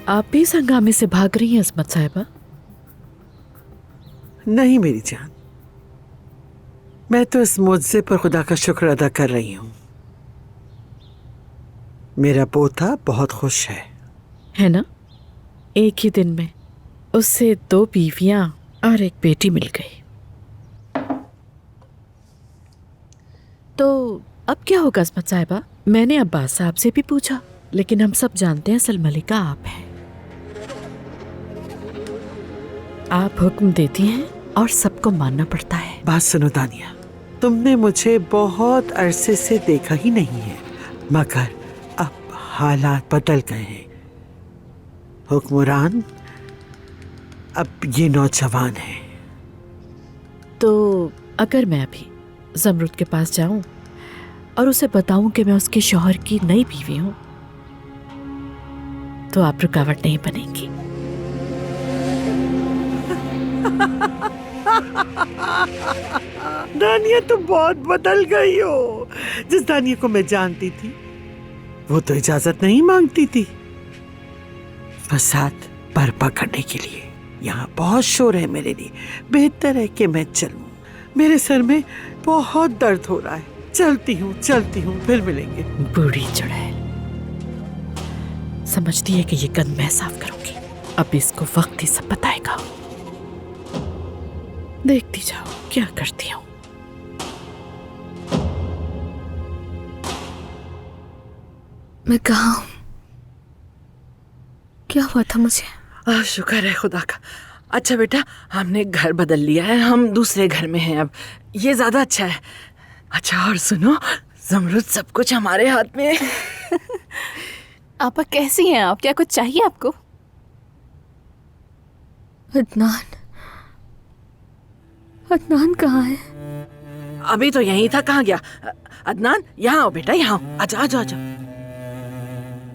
आप भी इस हंगामे से भाग रही हैं असमत साहिबा? नहीं मेरी जान, मैं तो इस मुआवजे पर खुदा का शुक्र अदा कर रही हूँ। मेरा पोता बहुत खुश है ना? एक ही दिन में उससे 2 बीवियां और एक बेटी मिल गई। तो अब क्या होगा असमत साहिबा? मैंने अब्बास साहब से भी पूछा, लेकिन हम सब जानते हैं असल मलिका आप हैं। आप हुक्म देती हैं और सबको मानना पड़ता है। बात सुनो दानिया, तुमने मुझे बहुत अरसे से देखा ही नहीं है, मगर अब हालात बदल गए हैं। हुक्मरान अब ये नौजवान है। तो अगर मैं अभी जमरुद के पास जाऊं और उसे बताऊं कि मैं उसके शौहर की नई बीवी हूं, तो आप रुकावट नहीं बनेंगी। दानिया तुम बहुत बदल गई हो। जिस दानिया को मैं जानती थी वो तो इजाजत नहीं मांगती थी फसाद बर्पा करने के लिए। यहाँ बहुत शोर है मेरे लिए, बेहतर है कि मैं चलूं। मेरे सर में बहुत दर्द हो रहा है। चलती हूँ, फिर मिलेंगे। बूढ़ी चुड़ैल समझती है कि ये गंद मैं साफ करूंगी। अब इसको वक्त ही सब बताएगा। देखती जाओ क्या करती हूँ। मैं कहाँ हूँ? क्या हुआ था मुझे? शुक्र है खुदा का। अच्छा बेटा, हमने घर बदल लिया है, हम दूसरे घर में हैं अब। ये ज्यादा अच्छा है। अच्छा और सुनो, जमरुद सब कुछ हमारे हाथ में है। आपा कैसी हैं आप? क्या कुछ चाहिए आपको? अदनान, अदनान कहाँ है? अभी तो यहीं था, कहाँ गया? अदनान यहाँ आओ बेटा, यहाँ आओ। आजा आजा आजा।